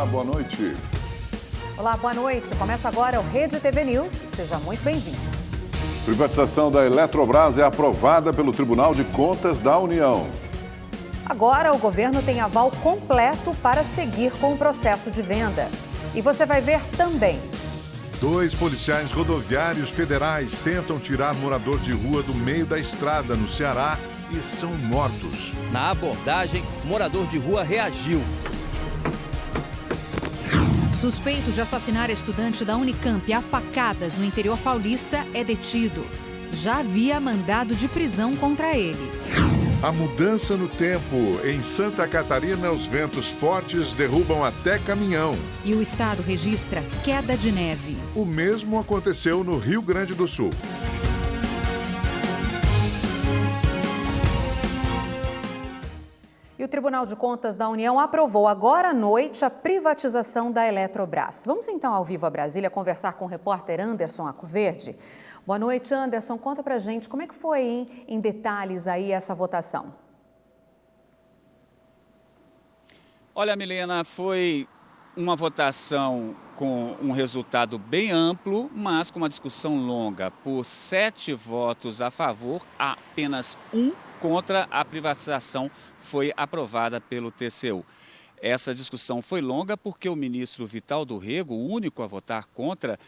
boa noite. Olá, boa noite. Começa agora o Rede TV News. Seja muito bem-vindo. Privatização da Eletrobras é aprovada pelo Tribunal de Contas da União. Agora o governo tem aval completo para seguir com o processo de venda. E você vai ver também. 2 policiais rodoviários federais tentam tirar morador de rua do meio da estrada no Ceará e são mortos. Na abordagem, morador de rua reagiu. Suspeito de assassinar estudante da Unicamp a facadas no interior paulista é detido. Já havia mandado de prisão contra ele. A mudança no tempo. Em Santa Catarina, os ventos fortes derrubam até caminhão. E o estado registra queda de neve. O mesmo aconteceu no Rio Grande do Sul. E o Tribunal de Contas da União aprovou agora à noite a privatização da Eletrobras. Vamos então ao vivo a Brasília conversar com o repórter Anderson Arcoverde. Boa noite, Anderson. Conta pra gente como é que foi em detalhes aí essa votação. Olha, Milena, foi uma votação com um resultado bem amplo, mas com uma discussão longa. Por 7 votos a favor, apenas 1 contra a privatização foi aprovada pelo TCU. Essa discussão foi longa porque o ministro Vital do Rego, o único a votar contra,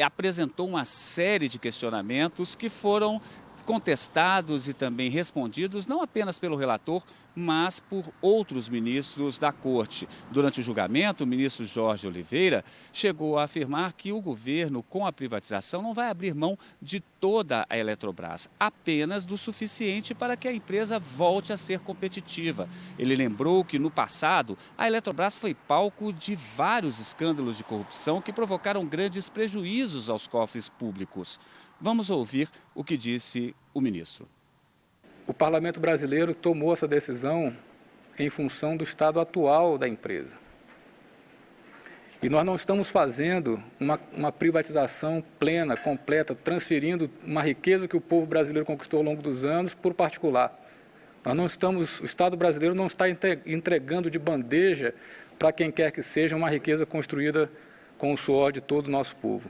apresentou uma série de questionamentos que foram contestados e também respondidos não apenas pelo relator, mas por outros ministros da Corte. Durante o julgamento, o ministro Jorge Oliveira chegou a afirmar que o governo, com a privatização, não vai abrir mão de toda a Eletrobras, apenas do suficiente para que a empresa volte a ser competitiva. Ele lembrou que, no passado, a Eletrobras foi palco de vários escândalos de corrupção que provocaram grandes prejuízos aos cofres públicos. Vamos ouvir o que disse o ministro. O parlamento brasileiro tomou essa decisão em função do estado atual da empresa. E nós não estamos fazendo uma privatização plena, completa, transferindo uma riqueza que o povo brasileiro conquistou ao longo dos anos por particular. O Estado brasileiro não está entregando de bandeja para quem quer que seja uma riqueza construída com o suor de todo o nosso povo.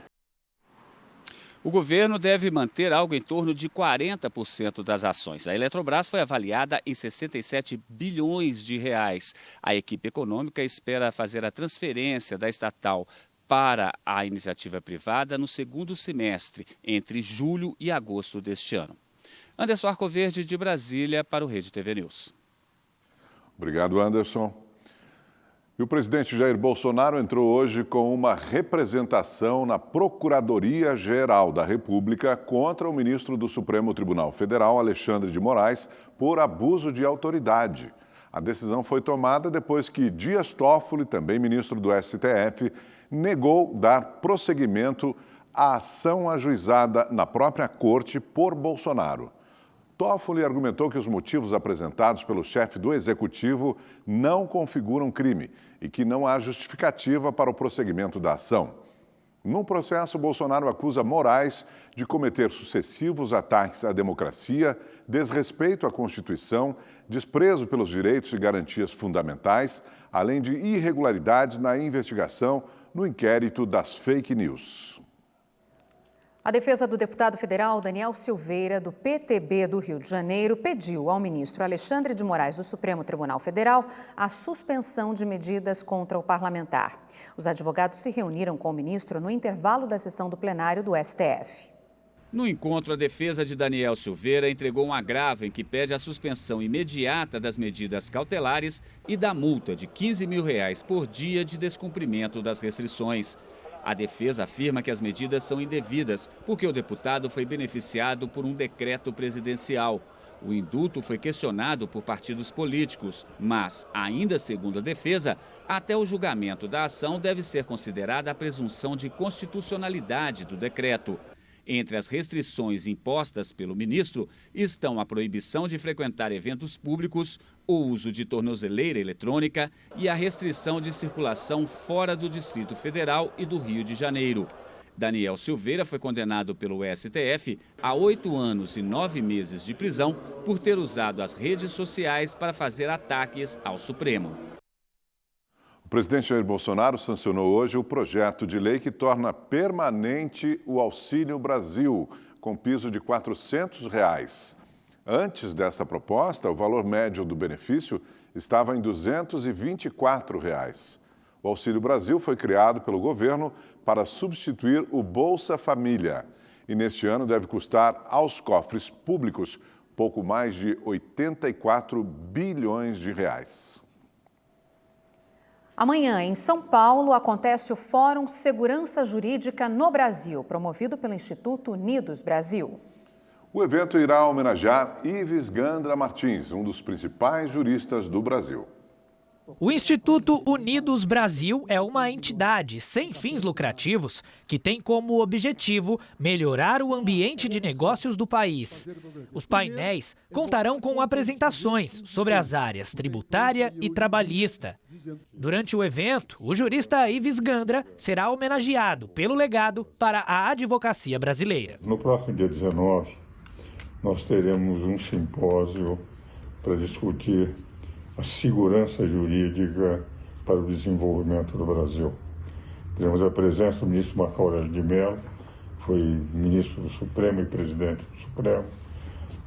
O governo deve manter algo em torno de 40% das ações. A Eletrobras foi avaliada em 67 bilhões de reais. A equipe econômica espera fazer a transferência da estatal para a iniciativa privada no segundo semestre, entre julho e agosto deste ano. Anderson Arcoverde, de Brasília, para o Rede TV News. Obrigado, Anderson. E o presidente Jair Bolsonaro entrou hoje com uma representação na Procuradoria-Geral da República contra o ministro do Supremo Tribunal Federal, Alexandre de Moraes, por abuso de autoridade. A decisão foi tomada depois que Dias Toffoli, também ministro do STF, negou dar prosseguimento à ação ajuizada na própria corte por Bolsonaro. Toffoli argumentou que os motivos apresentados pelo chefe do Executivo não configuram crime e que não há justificativa para o prosseguimento da ação. No processo, Bolsonaro acusa Moraes de cometer sucessivos ataques à democracia, desrespeito à Constituição, desprezo pelos direitos e garantias fundamentais, além de irregularidades na investigação no inquérito das fake news. A defesa do deputado federal Daniel Silveira, do PTB do Rio de Janeiro, pediu ao ministro Alexandre de Moraes, do Supremo Tribunal Federal, a suspensão de medidas contra o parlamentar. Os advogados se reuniram com o ministro no intervalo da sessão do plenário do STF. No encontro, a defesa de Daniel Silveira entregou um agravo em que pede a suspensão imediata das medidas cautelares e da multa de R$15 mil por dia de descumprimento das restrições. A defesa afirma que as medidas são indevidas, porque o deputado foi beneficiado por um decreto presidencial. O indulto foi questionado por partidos políticos, mas, ainda segundo a defesa, até o julgamento da ação deve ser considerada a presunção de constitucionalidade do decreto. Entre as restrições impostas pelo ministro estão a proibição de frequentar eventos públicos, o uso de tornozeleira eletrônica e a restrição de circulação fora do Distrito Federal e do Rio de Janeiro. Daniel Silveira foi condenado pelo STF a 8 anos e 9 meses de prisão por ter usado as redes sociais para fazer ataques ao Supremo. O presidente Jair Bolsonaro sancionou hoje o projeto de lei que torna permanente o Auxílio Brasil, com piso de R$ 400. Antes dessa proposta, o valor médio do benefício estava em R$ 224. O Auxílio Brasil foi criado pelo governo para substituir o Bolsa Família e neste ano deve custar aos cofres públicos pouco mais de 84 bilhões de reais. Amanhã, em São Paulo, acontece o Fórum Segurança Jurídica no Brasil, promovido pelo Instituto Unidos Brasil. O evento irá homenagear Ives Gandra Martins, um dos principais juristas do Brasil. O Instituto Unidos Brasil é uma entidade sem fins lucrativos que tem como objetivo melhorar o ambiente de negócios do país. Os painéis contarão com apresentações sobre as áreas tributária e trabalhista. Durante o evento, o jurista Ives Gandra será homenageado pelo legado para a advocacia brasileira. No próximo dia 19, nós teremos um simpósio para discutir a segurança jurídica para o desenvolvimento do Brasil. Teremos a presença do ministro Marco Aurélio de Mello, foi ministro do Supremo e presidente do Supremo,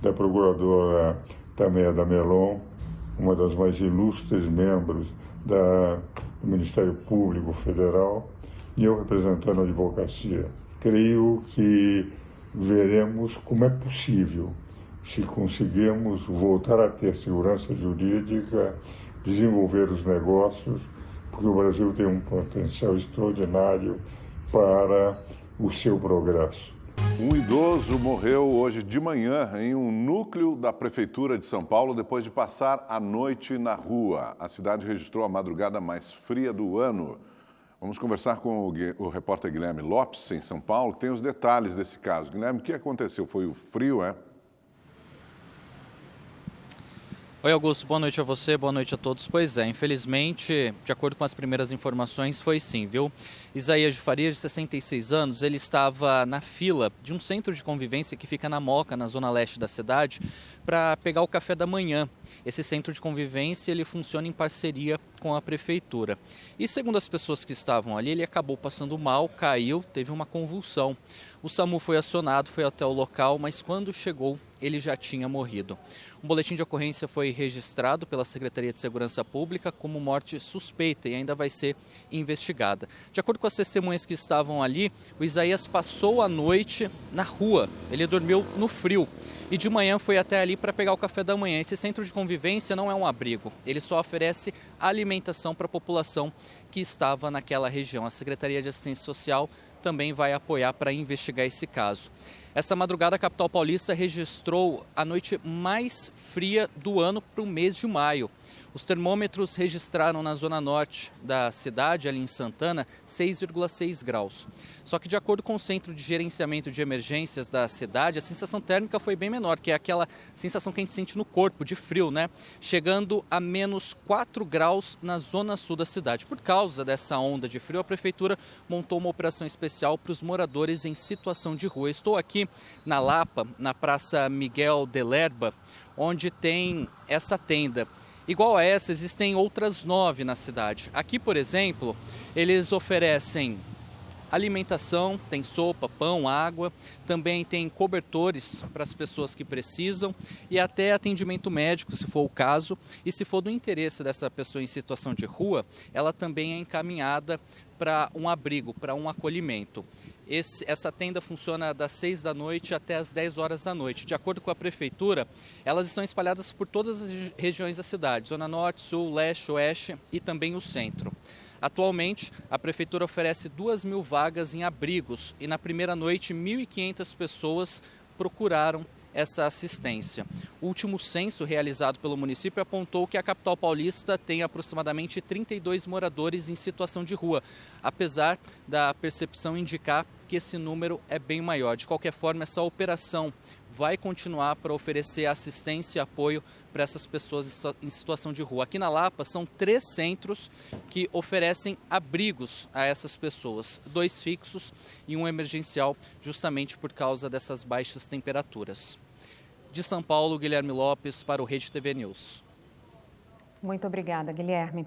da procuradora Tameia Damelon, uma das mais ilustres membros do Ministério Público Federal, e eu representando a advocacia. Creio que veremos como é possível, se conseguirmos voltar a ter segurança jurídica, desenvolver os negócios, porque o Brasil tem um potencial extraordinário para o seu progresso. Um idoso morreu hoje de manhã em um núcleo da Prefeitura de São Paulo depois de passar a noite na rua. A cidade registrou a madrugada mais fria do ano. Vamos conversar com o repórter Guilherme Lopes, em São Paulo, que tem os detalhes desse caso. Guilherme, o que aconteceu? Foi o frio, é? Oi, Augusto, boa noite a você, boa noite a todos. Pois é, infelizmente, de acordo com as primeiras informações, foi sim, viu? Isaías de Faria, de 66 anos, ele estava na fila de um centro de convivência que fica na Moca, na zona leste da cidade, para pegar o café da manhã. Esse centro de convivência, ele funciona em parceria com a prefeitura. E segundo as pessoas que estavam ali, ele acabou passando mal, caiu, teve uma convulsão. O SAMU foi acionado, foi até o local, mas quando chegou, ele já tinha morrido. Um boletim de ocorrência foi registrado pela Secretaria de Segurança Pública como morte suspeita e ainda vai ser investigada. De acordo com as testemunhas que estavam ali, o Isaías passou a noite na rua, ele dormiu no frio e de manhã foi até ali para pegar o café da manhã. Esse centro de convivência não é um abrigo, ele só oferece alimentação para a população que estava naquela região. A Secretaria de Assistência Social também vai apoiar para investigar esse caso. Essa madrugada, a capital paulista registrou a noite mais fria do ano para o mês de maio. Os termômetros registraram na zona norte da cidade, ali em Santana, 6,6 graus. Só que de acordo com o Centro de Gerenciamento de Emergências da cidade, a sensação térmica foi bem menor, que é aquela sensação que a gente sente no corpo, de frio, né? Chegando a menos 4 graus na zona sul da cidade. Por causa dessa onda de frio, a prefeitura montou uma operação especial para os moradores em situação de rua. Estou aqui na Lapa, na Praça Miguel de Lerba, onde tem essa tenda. Igual a essa, existem outras 9 na cidade. Aqui, por exemplo, eles oferecem alimentação, tem sopa, pão, água, também tem cobertores para as pessoas que precisam e até atendimento médico, se for o caso. E se for do interesse dessa pessoa em situação de rua, ela também é encaminhada para um abrigo, para um acolhimento. Essa tenda funciona das 6 da noite até as 10 horas da noite. De acordo com a prefeitura, elas estão espalhadas por todas as regiões da cidade, zona norte, sul, leste, oeste e também o centro. Atualmente, a prefeitura oferece 2.000 vagas em abrigos e na primeira noite 1.500 pessoas procuraram essa assistência. O último censo realizado pelo município apontou que a capital paulista tem aproximadamente 32 moradores em situação de rua, apesar da percepção indicar que esse número é bem maior. De qualquer forma, essa operação vai continuar para oferecer assistência e apoio para essas pessoas em situação de rua. Aqui na Lapa são 3 centros que oferecem abrigos a essas pessoas, 2 fixos e um emergencial, justamente por causa dessas baixas temperaturas. De São Paulo, Guilherme Lopes para o Rede TV News. Muito obrigada, Guilherme.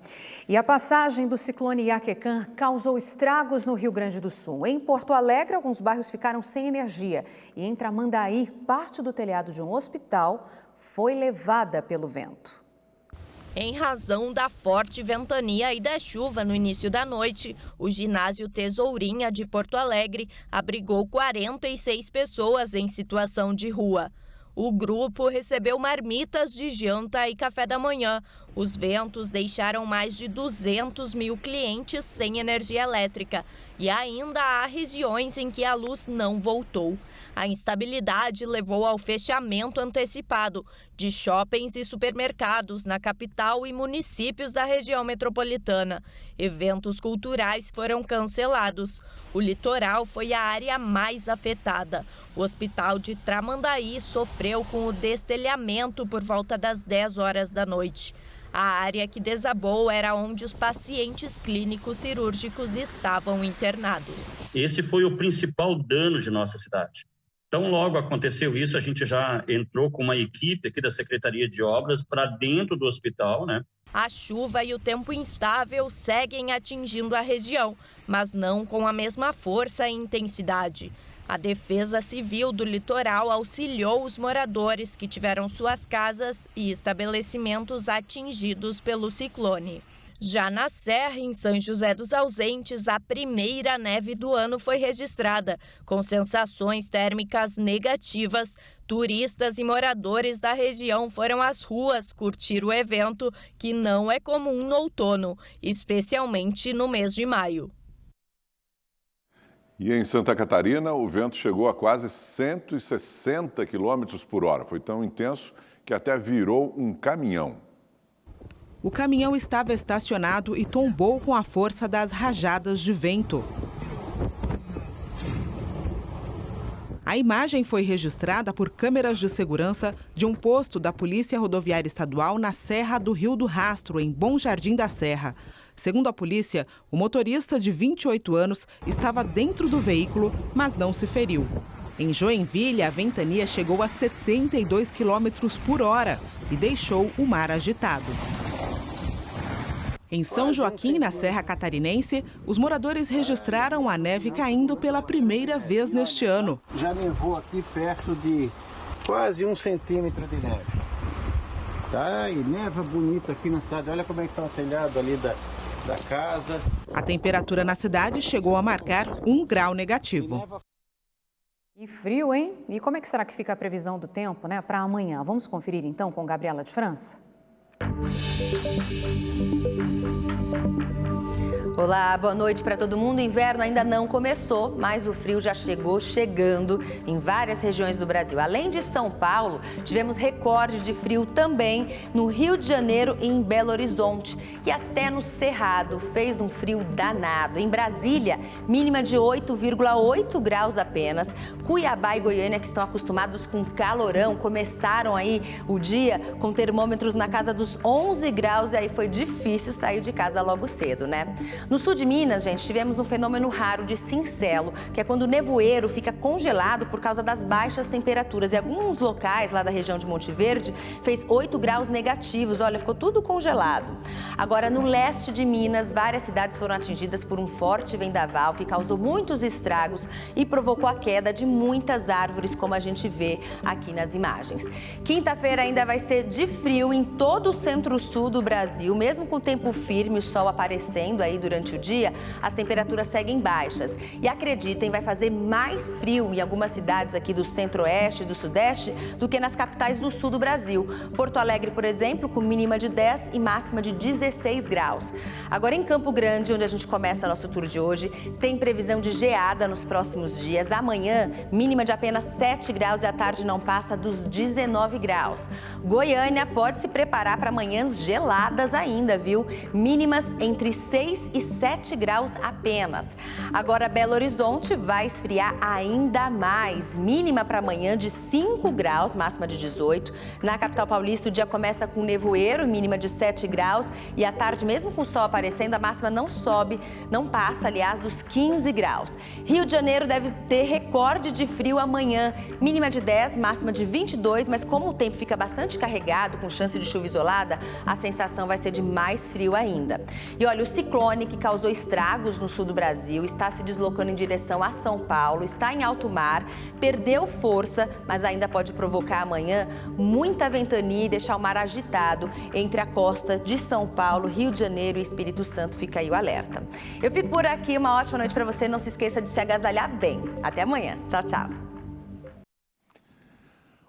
E a passagem do ciclone Iaquecã causou estragos no Rio Grande do Sul. Em Porto Alegre, alguns bairros ficaram sem energia. E em Tramandaí, parte do telhado de um hospital foi levada pelo vento. Em razão da forte ventania e da chuva no início da noite, o ginásio Tesourinha de Porto Alegre abrigou 46 pessoas em situação de rua. O grupo recebeu marmitas de janta e café da manhã. Os ventos deixaram mais de 200 mil clientes sem energia elétrica. E ainda há regiões em que a luz não voltou. A instabilidade levou ao fechamento antecipado de shoppings e supermercados na capital e municípios da região metropolitana. Eventos culturais foram cancelados. O litoral foi a área mais afetada. O hospital de Tramandaí sofreu com o destelhamento por volta das 10 horas da noite. A área que desabou era onde os pacientes clínicos cirúrgicos estavam internados. Esse foi o principal dano de nossa cidade. Então, logo aconteceu isso, a gente já entrou com uma equipe aqui da Secretaria de Obras para dentro do hospital, né? A chuva e o tempo instável seguem atingindo a região, mas não com a mesma força e intensidade. A Defesa Civil do Litoral auxiliou os moradores que tiveram suas casas e estabelecimentos atingidos pelo ciclone. Já na Serra, em São José dos Ausentes, a primeira neve do ano foi registrada, com sensações térmicas negativas. Turistas e moradores da região foram às ruas curtir o evento, que não é comum no outono, especialmente no mês de maio. E em Santa Catarina, o vento chegou a quase 160 km por hora. Foi tão intenso que até virou um caminhão. O caminhão estava estacionado e tombou com a força das rajadas de vento. A imagem foi registrada por câmeras de segurança de um posto da Polícia Rodoviária Estadual na Serra do Rio do Rastro, em Bom Jardim da Serra. Segundo a polícia, o motorista de 28 anos estava dentro do veículo, mas não se feriu. Em Joinville, a ventania chegou a 72 km por hora e deixou o mar agitado. Em São Joaquim, na Serra Catarinense, os moradores registraram a neve caindo pela primeira vez neste ano. Já nevou aqui perto de quase 1 centímetro de neve. Tá, e neva bonita aqui na cidade. Olha como é que está o telhado ali da casa. A temperatura na cidade chegou a marcar 1 grau negativo. E frio, hein? E como é que será que fica a previsão do tempo, né, para amanhã? Vamos conferir então com Gabriela de França. Olá, boa noite para todo mundo. O inverno ainda não começou, mas o frio já chegando em várias regiões do Brasil. Além de São Paulo, tivemos recorde de frio também no Rio de Janeiro e em Belo Horizonte. E até no Cerrado fez um frio danado. Em Brasília, mínima de 8,8 graus apenas. Cuiabá e Goiânia, que estão acostumados com calorão, começaram aí o dia com termômetros na casa dos 11 graus e aí foi difícil sair de casa logo cedo, né? No sul de Minas, gente, tivemos um fenômeno raro de cincelo, que é quando o nevoeiro fica congelado por causa das baixas temperaturas. E alguns locais lá da região de Monte Verde fez 8 graus negativos, olha, ficou tudo congelado. Agora, no leste de Minas, várias cidades foram atingidas por um forte vendaval que causou muitos estragos e provocou a queda de muitas árvores, como a gente vê aqui nas imagens. Quinta-feira ainda vai ser de frio em todo o centro-sul do Brasil, mesmo com tempo firme, o sol aparecendo aí durante o dia, as temperaturas seguem baixas. E acreditem, vai fazer mais frio em algumas cidades aqui do centro-oeste e do sudeste do que nas capitais do sul do Brasil. Porto Alegre, por exemplo, com mínima de 10 e máxima de 16 graus. Agora em Campo Grande, onde a gente começa nosso tour de hoje, tem previsão de geada nos próximos dias. Amanhã, mínima de apenas 7 graus e à tarde não passa dos 19 graus. Goiânia pode se preparar para manhãs geladas ainda, viu? Mínimas entre 6 e e 7 graus apenas. Agora, Belo Horizonte vai esfriar ainda mais. Mínima para amanhã de 5 graus, máxima de 18. Na capital paulista, o dia começa com nevoeiro, mínima de 7 graus. E à tarde, mesmo com o sol aparecendo, a máxima não sobe, não passa, aliás, dos 15 graus. Rio de Janeiro deve ter recorde de frio amanhã. Mínima de 10, máxima de 22, mas como o tempo fica bastante carregado, com chance de chuva isolada, a sensação vai ser de mais frio ainda. E olha, o ciclone que causou estragos no sul do Brasil está se deslocando em direção a São Paulo, está em alto mar, perdeu força, mas ainda pode provocar amanhã muita ventania e deixar o mar agitado entre a costa de São Paulo, Rio de Janeiro e Espírito Santo. Fica aí o alerta. Eu fico por aqui, uma ótima noite para você. Não se esqueça de se agasalhar bem. Até amanhã. Tchau, tchau.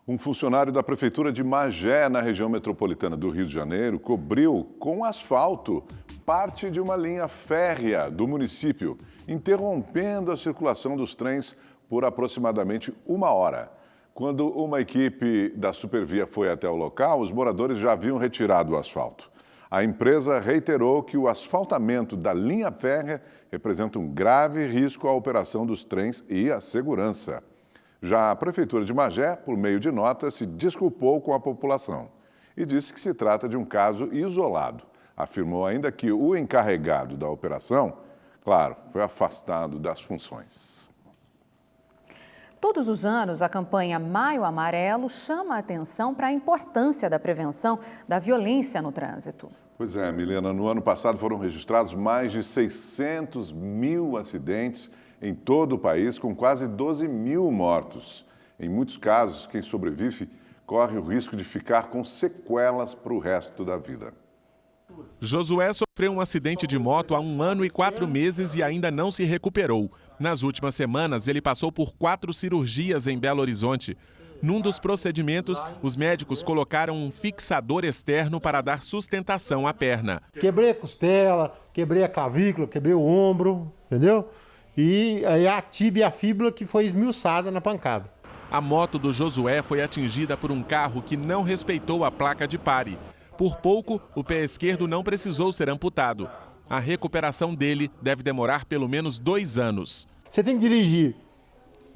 Um funcionário da Prefeitura de Magé, na região metropolitana do Rio de Janeiro, cobriu com asfalto parte de uma linha férrea do município, interrompendo a circulação dos trens por aproximadamente 1 hora. Quando uma equipe da Supervia foi até o local, os moradores já haviam retirado o asfalto. A empresa reiterou que o asfaltamento da linha férrea representa um grave risco à operação dos trens e à segurança. Já a Prefeitura de Magé, por meio de nota, se desculpou com a população e disse que se trata de um caso isolado. Afirmou ainda que o encarregado da operação, claro, foi afastado das funções. Todos os anos, a campanha Maio Amarelo chama a atenção para a importância da prevenção da violência no trânsito. Pois é, Milena, no ano passado foram registrados mais de 600 mil acidentes em todo o país, com quase 12 mil mortos. Em muitos casos, quem sobrevive corre o risco de ficar com sequelas para o resto da vida. Josué sofreu um acidente de moto há 1 ano e 4 meses e ainda não se recuperou. Nas últimas semanas, ele passou por 4 cirurgias em Belo Horizonte. Num dos procedimentos, os médicos colocaram um fixador externo para dar sustentação à perna. Quebrei a costela, quebrei a clavícula, quebrei o ombro, entendeu? E aí a tíbia e a fíbula que foi esmiuçada na pancada. A moto do Josué foi atingida por um carro que não respeitou a placa de pare. Por pouco, o pé esquerdo não precisou ser amputado. A recuperação dele deve demorar pelo menos 2 anos. Você tem que dirigir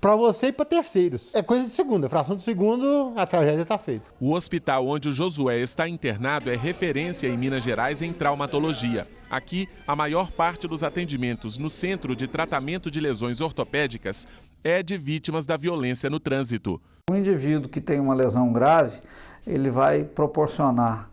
para você e para terceiros. É coisa de segundo, fração de segundo, a tragédia está feita. O hospital onde o Josué está internado é referência em Minas Gerais em traumatologia. Aqui, a maior parte dos atendimentos no Centro de Tratamento de Lesões Ortopédicas é de vítimas da violência no trânsito. Um indivíduo que tem uma lesão grave, ele vai proporcionar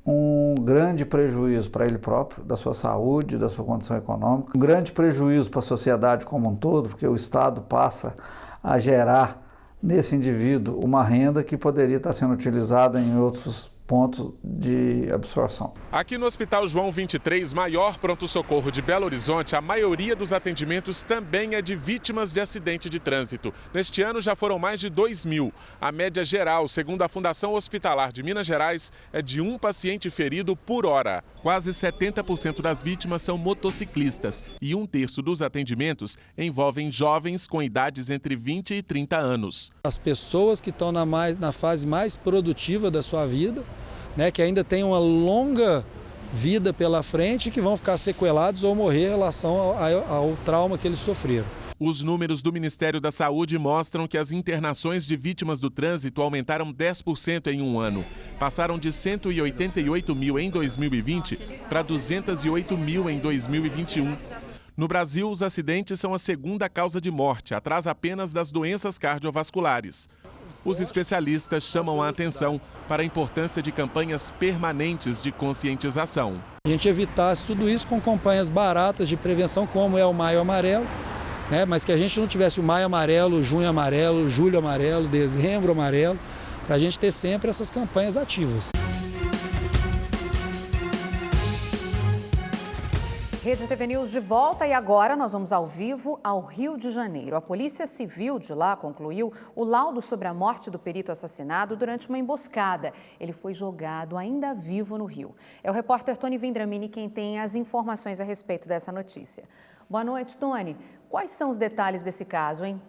um grande prejuízo para ele próprio, da sua saúde, da sua condição econômica, um grande prejuízo para a sociedade como um todo, porque o Estado passa a gerar nesse indivíduo uma renda que poderia estar sendo utilizada em outros pontos de absorção. Aqui no Hospital João 23, maior pronto-socorro de Belo Horizonte, a maioria dos atendimentos também é de vítimas de acidente de trânsito. Neste ano já foram mais de 2 mil. A média geral, segundo a Fundação Hospitalar de Minas Gerais, é de 1 paciente ferido por hora. Quase 70% das vítimas são motociclistas e 1/3 dos atendimentos envolvem jovens com idades entre 20 e 30 anos. As pessoas que estão na fase mais produtiva da sua vida, né, que ainda tem uma longa vida pela frente, que vão ficar sequelados ou morrer em relação ao trauma que eles sofreram. Os números do Ministério da Saúde mostram que as internações de vítimas do trânsito aumentaram 10% em 1 ano. Passaram de 188 mil em 2020 para 208 mil em 2021. No Brasil, os acidentes são a segunda causa de morte, atrás apenas das doenças cardiovasculares. Os especialistas chamam a atenção para a importância de campanhas permanentes de conscientização. A gente evitasse tudo isso com campanhas baratas de prevenção, como é o Maio Amarelo, né? Mas que a gente não tivesse o Maio Amarelo, Junho Amarelo, Julho Amarelo, Dezembro Amarelo, para a gente ter sempre essas campanhas ativas. Rede TV News de volta e agora nós vamos ao vivo ao Rio de Janeiro. A Polícia Civil de lá concluiu o laudo sobre a morte do perito assassinado durante uma emboscada. Ele foi jogado ainda vivo no Rio. É o repórter Tony Vendramini quem tem as informações a respeito dessa notícia. Boa noite, Tony. Quais são os detalhes desse caso, hein?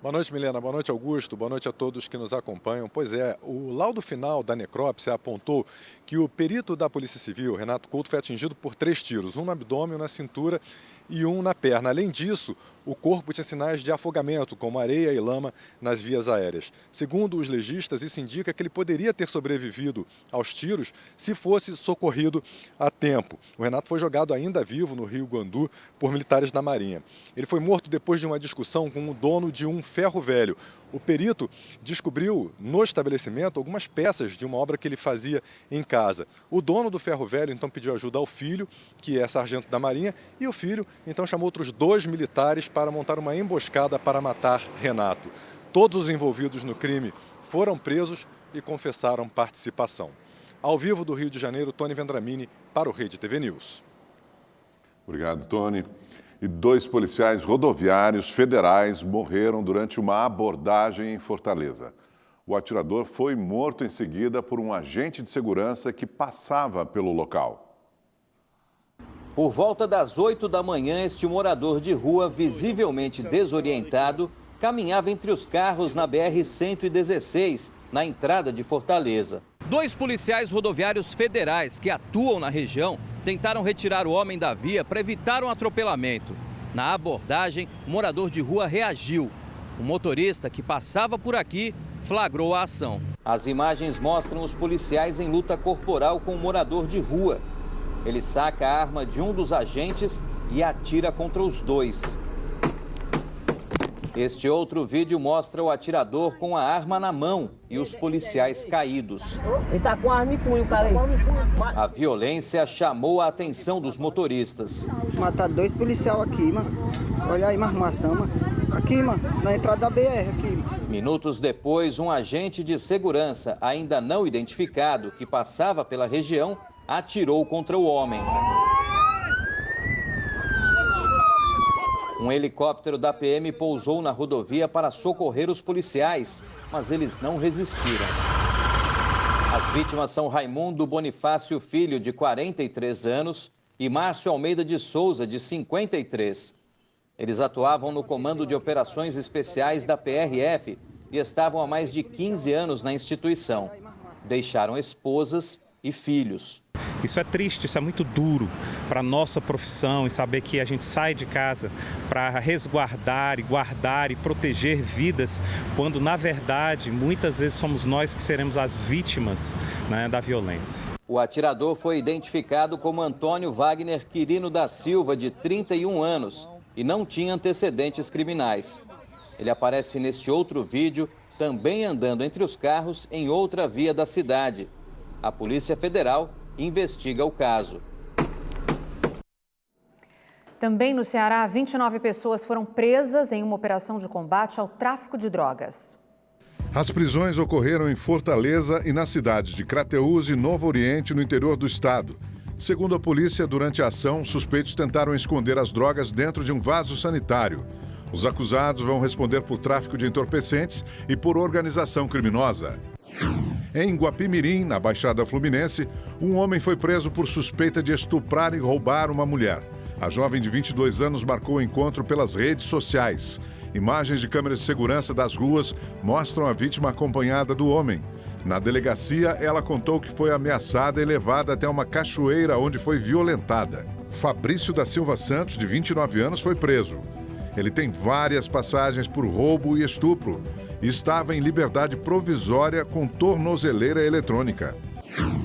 Boa noite, Milena. Boa noite, Augusto. Boa noite a todos que nos acompanham. Pois é, o laudo final da necrópsia apontou que o perito da Polícia Civil, Renato Couto, foi atingido por 3 tiros, um no abdômen, um na cintura e um na perna. Além disso, o corpo tinha sinais de afogamento, como areia e lama nas vias aéreas. Segundo os legistas, isso indica que ele poderia ter sobrevivido aos tiros se fosse socorrido a tempo. O Renato foi jogado ainda vivo no Rio Guandu por militares da Marinha. Ele foi morto depois de uma discussão com o dono de um ferro velho. O perito descobriu no estabelecimento algumas peças de uma obra que ele fazia em casa. O dono do ferro velho então pediu ajuda ao filho, que é sargento da Marinha, e o filho então chamou outros 2 militares para montar uma emboscada para matar Renato. Todos os envolvidos no crime foram presos e confessaram participação. Ao vivo do Rio de Janeiro, Tony Vendramini para o Rede TV News. Obrigado, Tony. E 2 policiais rodoviários federais morreram durante uma abordagem em Fortaleza. O atirador foi morto em seguida por um agente de segurança que passava pelo local. Por volta das 8 da manhã, este morador de rua, visivelmente desorientado, caminhava entre os carros na BR-116, na entrada de Fortaleza. 2 policiais rodoviários federais que atuam na região tentaram retirar o homem da via para evitar um atropelamento. Na abordagem, o morador de rua reagiu. O motorista que passava por aqui flagrou a ação. As imagens mostram os policiais em luta corporal com o morador de rua. Ele saca a arma de um dos agentes e atira contra os 2. Este outro vídeo mostra o atirador com a arma na mão e os policiais caídos. Ele tá com a arma em punho, cara aí. A violência chamou a atenção dos motoristas. Mataram 2 policiais aqui, mano. Olha aí, uma armação, mano. Aqui, mano, na entrada da BR, aqui. Mano. Minutos depois, um agente de segurança, ainda não identificado, que passava pela região, atirou contra o homem. Um helicóptero da PM pousou na rodovia para socorrer os policiais, mas eles não resistiram. As vítimas são Raimundo Bonifácio Filho, de 43 anos, e Márcio Almeida de Souza, de 53. Eles atuavam no Comando de Operações Especiais da PRF e estavam há mais de 15 anos na instituição. Deixaram esposas e filhos. Isso é triste, isso é muito duro para a nossa profissão e saber que a gente sai de casa para resguardar e guardar e proteger vidas, quando na verdade muitas vezes somos nós que seremos as vítimas, né, da violência. O atirador foi identificado como Antônio Wagner Quirino da Silva, de 31 anos, e não tinha antecedentes criminais. Ele aparece neste outro vídeo, também andando entre os carros em outra via da cidade. A Polícia Federal investiga o caso. Também no Ceará, 29 pessoas foram presas em uma operação de combate ao tráfico de drogas. As prisões ocorreram em Fortaleza e nas cidades de Crateús e Novo Oriente, no interior do estado. Segundo a polícia, durante a ação, suspeitos tentaram esconder as drogas dentro de um vaso sanitário. Os acusados vão responder por tráfico de entorpecentes e por organização criminosa. Em Guapimirim, na Baixada Fluminense, um homem foi preso por suspeita de estuprar e roubar uma mulher. A jovem de 22 anos marcou o encontro pelas redes sociais. Imagens de câmeras de segurança das ruas mostram a vítima acompanhada do homem. Na delegacia, ela contou que foi ameaçada e levada até uma cachoeira onde foi violentada. Fabrício da Silva Santos, de 29 anos, foi preso. Ele tem várias passagens por roubo e estupro e estava em liberdade provisória com tornozeleira eletrônica.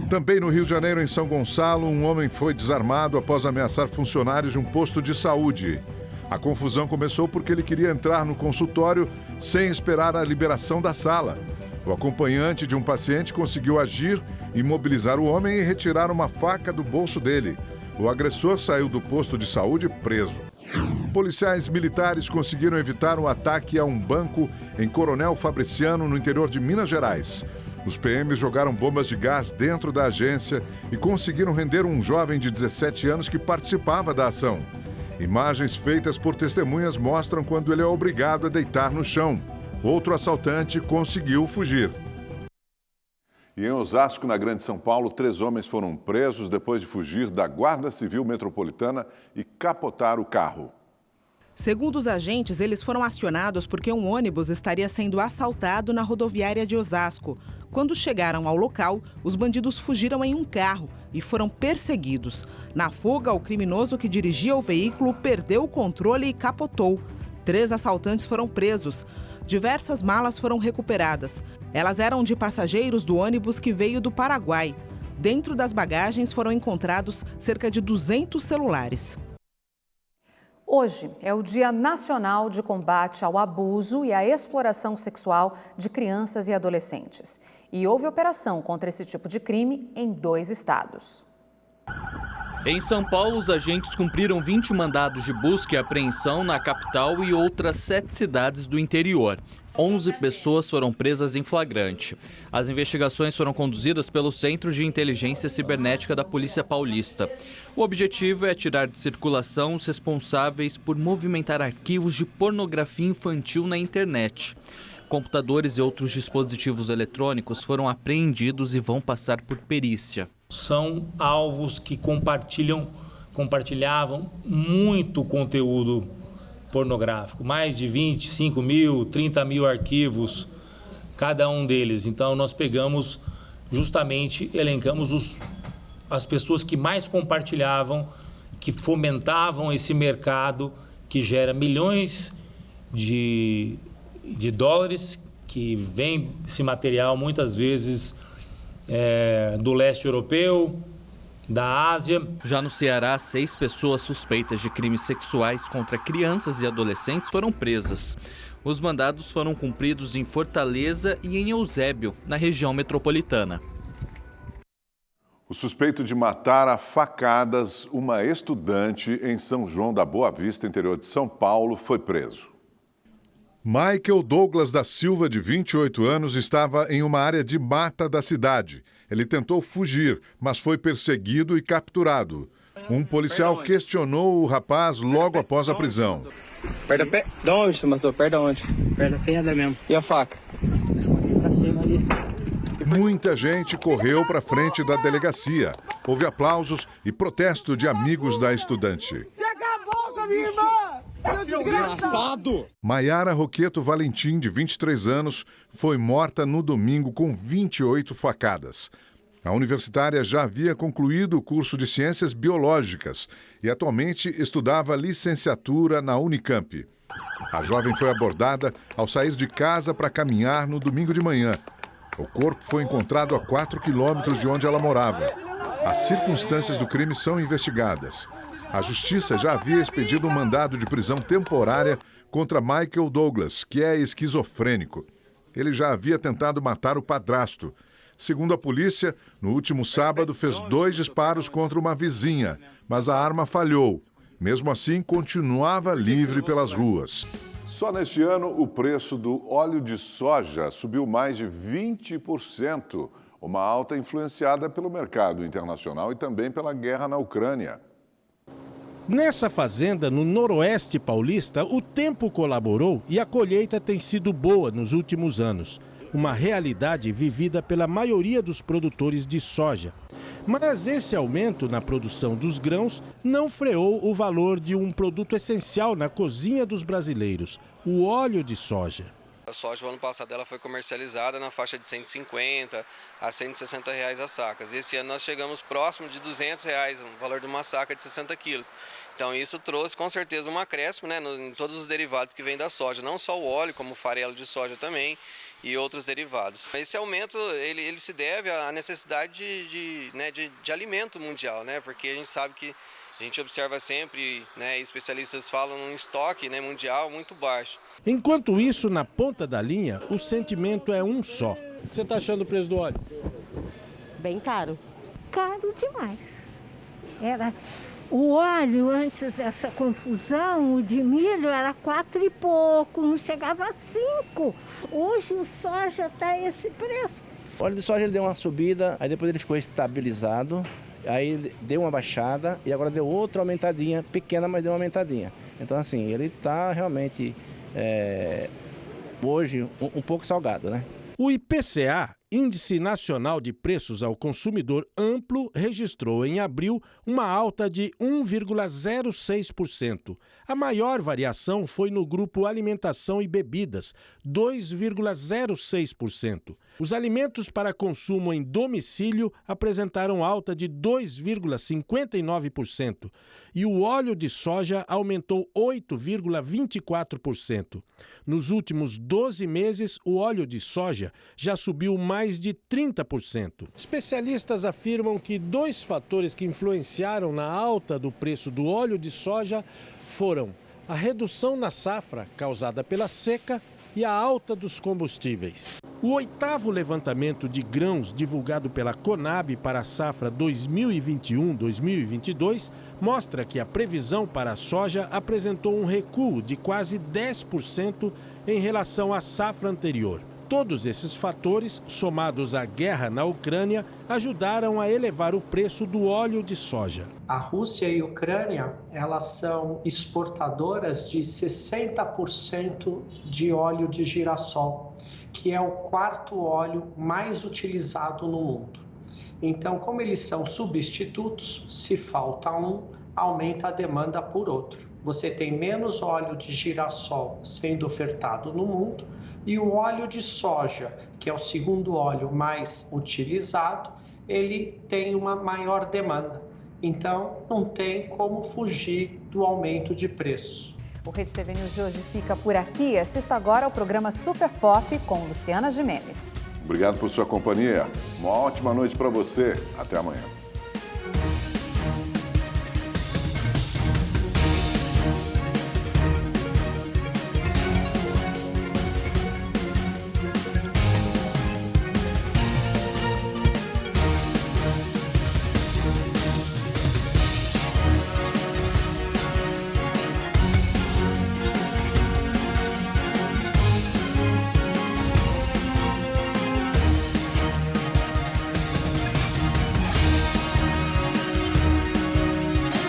Também no Rio de Janeiro, em São Gonçalo, um homem foi desarmado após ameaçar funcionários de um posto de saúde. A confusão começou porque ele queria entrar no consultório sem esperar a liberação da sala. O acompanhante de um paciente conseguiu agir, imobilizar o homem e retirar uma faca do bolso dele. O agressor saiu do posto de saúde preso. Policiais militares conseguiram evitar um ataque a um banco em Coronel Fabriciano, no interior de Minas Gerais. Os PMs jogaram bombas de gás dentro da agência e conseguiram render um jovem de 17 anos que participava da ação. Imagens feitas por testemunhas mostram quando ele é obrigado a deitar no chão. Outro assaltante conseguiu fugir. E em Osasco, na Grande São Paulo, 3 homens foram presos depois de fugir da Guarda Civil Metropolitana e capotar o carro. Segundo os agentes, eles foram acionados porque um ônibus estaria sendo assaltado na rodoviária de Osasco. Quando chegaram ao local, os bandidos fugiram em um carro e foram perseguidos. Na fuga, o criminoso que dirigia o veículo perdeu o controle e capotou. 3 assaltantes foram presos. Diversas malas foram recuperadas. Elas eram de passageiros do ônibus que veio do Paraguai. Dentro das bagagens foram encontrados cerca de 200 celulares. Hoje é o Dia Nacional de Combate ao Abuso e à Exploração Sexual de Crianças e Adolescentes. E houve operação contra esse tipo de crime em 2 estados. Em São Paulo, os agentes cumpriram 20 mandados de busca e apreensão na capital e outras 7 cidades do interior. 11 pessoas foram presas em flagrante. As investigações foram conduzidas pelo Centro de Inteligência Cibernética da Polícia Paulista. O objetivo é tirar de circulação os responsáveis por movimentar arquivos de pornografia infantil na internet. Computadores e outros dispositivos eletrônicos foram apreendidos e vão passar por perícia. São alvos que compartilhavam muito conteúdo pornográfico, mais de 25 mil, 30 mil arquivos, cada um deles. Então nós pegamos, justamente elencamos as pessoas que mais compartilhavam, que fomentavam esse mercado que gera milhões de dólares, que vem esse material muitas vezes do leste europeu, da Ásia. Já no Ceará, 6 pessoas suspeitas de crimes sexuais contra crianças e adolescentes foram presas. Os mandados foram cumpridos em Fortaleza e em Eusébio, na região metropolitana. O suspeito de matar a facadas uma estudante em São João da Boa Vista, interior de São Paulo, foi preso. Michael Douglas da Silva, de 28 anos, estava em uma área de mata da cidade. Ele tentou fugir, mas foi perseguido e capturado. Um policial questionou o rapaz logo após a prisão. Perto da pé? De onde você matou? Perto de onde? Perto da pedra mesmo. E a faca? Escondi pra cima ali. Muita gente correu para frente da delegacia. Houve aplausos e protesto de amigos da estudante. Você acabou com a minha irmã! Desgraçado! Maiara Roqueto Valentim, de 23 anos, foi morta no domingo com 28 facadas. A universitária já havia concluído o curso de Ciências Biológicas e atualmente estudava licenciatura na Unicamp. A jovem foi abordada ao sair de casa para caminhar no domingo de manhã. O corpo foi encontrado a 4 quilômetros de onde ela morava. As circunstâncias do crime são investigadas. A Justiça já havia expedido um mandado de prisão temporária contra Michael Douglas, que é esquizofrênico. Ele já havia tentado matar o padrasto. Segundo a polícia, no último sábado fez 2 disparos contra uma vizinha, mas a arma falhou. Mesmo assim, continuava livre pelas ruas. Só neste ano, o preço do óleo de soja subiu mais de 20%, uma alta influenciada pelo mercado internacional e também pela guerra na Ucrânia. Nessa fazenda, no noroeste paulista, o tempo colaborou e a colheita tem sido boa nos últimos anos. Uma realidade vivida pela maioria dos produtores de soja. Mas esse aumento na produção dos grãos não freou o valor de um produto essencial na cozinha dos brasileiros, o óleo de soja. A soja, no ano passado, ela foi comercializada na faixa de 150 a 160 reais as sacas. Esse ano nós chegamos próximo de 200 reais, o valor de uma saca de 60 quilos. Então isso trouxe com certeza um acréscimo, né, em todos os derivados que vêm da soja, não só o óleo, como o farelo de soja também e outros derivados. Esse aumento ele se deve à necessidade de alimento mundial, né, porque a gente sabe que a gente observa sempre, né, especialistas falam num estoque, né, mundial muito baixo. Enquanto isso, na ponta da linha, o sentimento é um só. O que você está achando do preço do óleo? Bem caro. Caro demais. O óleo, antes dessa confusão, o de milho era 4 e pouco, não chegava a 5. Hoje o soja está esse preço. O óleo de soja ele deu uma subida, aí depois ele ficou estabilizado. Aí deu uma baixada e agora deu outra aumentadinha, pequena, mas deu uma aumentadinha. Então, assim, ele está realmente, hoje, um pouco salgado, né? O IPCA, Índice Nacional de Preços ao Consumidor Amplo registrou em abril uma alta de 1,06%. A maior variação foi no grupo Alimentação e Bebidas, 2,06%. Os alimentos para consumo em domicílio apresentaram alta de 2,59% e o óleo de soja aumentou 8,24%. Nos últimos 12 meses, o óleo de soja já subiu mais de 30%. Especialistas afirmam que 2 fatores que influenciaram na alta do preço do óleo de soja foram a redução na safra causada pela seca e a alta dos combustíveis. O 8º levantamento de grãos divulgado pela Conab para a safra 2021-2022 mostra que a previsão para a soja apresentou um recuo de quase 10% em relação à safra anterior. Todos esses fatores, somados à guerra na Ucrânia, ajudaram a elevar o preço do óleo de soja. A Rússia e a Ucrânia, elas são exportadoras de 60% de óleo de girassol, que é o 4º óleo mais utilizado no mundo. Então, como eles são substitutos, se falta um, aumenta a demanda por outro. Você tem menos óleo de girassol sendo ofertado no mundo e o óleo de soja, que é o 2º óleo mais utilizado, ele tem uma maior demanda. Então, não tem como fugir do aumento de preços. O Rede TV News de hoje fica por aqui. Assista agora ao programa Super Pop com Luciana Gimenez. Obrigado por sua companhia. Uma ótima noite para você. Até amanhã.